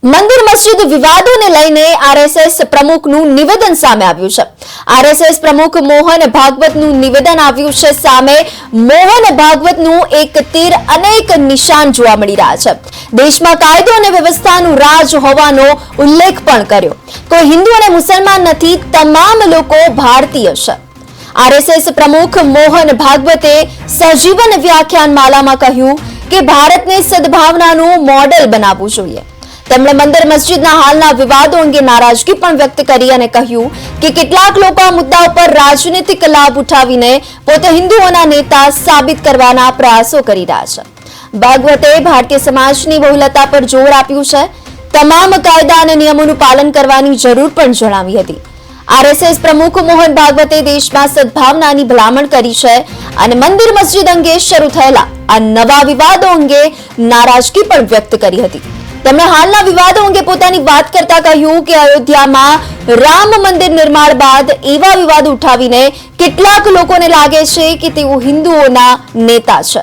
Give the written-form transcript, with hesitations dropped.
મંદિર મસ્જિદ વિવાદોને લઈને આરએસએસ પ્રમુખનું નિવેદન સામે આવ્યું છે। આરએસએસ પ્રમુખ મોહન ભાગવતનું નિવેદન આવ્યું છે સામે। મોહન ભાગવતનું એક તીર અનેક નિશાન જોવા મળી રહ્યા છે। દેશમાં કાયદો અને વ્યવસ્થાનું રાજ હોવાનો ઉલ્લેખ પણ કર્યો। કોઈ હિન્દુ અને મુસલમાન નથી, તમામ લોકો ભારતીય છે। આરએસએસ પ્રમુખ મોહન ભાગવતે સજીવન વ્યાખ્યાન માલામાં કહ્યું કે ભારતને સદભાવનાનું મોડેલ બનાવવું જોઈએ। તેમણે મંદિર મસ્જિદના હાલના વિવાદો અંગે નારાજગી પણ વ્યક્ત કરી અને કહ્યું કે કેટલાક લોકો આ મુદ્દા ઉપર રાજનીતિક લાભ ઉઠાવીને પોતે હિન્દુઓના નેતા સાબિત કરવાના પ્રયાસો કરી રહ્યા છે। ભાગવતે ભારતીય સમાજની બહુલતા પર જોર આપ્યું છે। તમામ કાયદા અને નિયમોનું પાલન કરવાની જરૂર પણ જણાવી હતી। આરએસએસ પ્રમુખ મોહન ભાગવતે દેશમાં સદભાવનાની ભલામણ કરી છે અને મંદિર મસ્જિદ અંગે શરૂ થયેલા આ નવા વિવાદો અંગે નારાજગી પણ વ્યક્ત કરી હતી। તેમણે હાલના વિવાદો અંગે પોતાની વાત કરતા કહ્યું કે અયોધ્યામાં રામ મંદિર નિર્માણ બાદ એવા વિવાદ ઉઠાવીને કેટલાક લોકોને લાગે છે કે તેઓ હિન્દુઓના નેતા છે।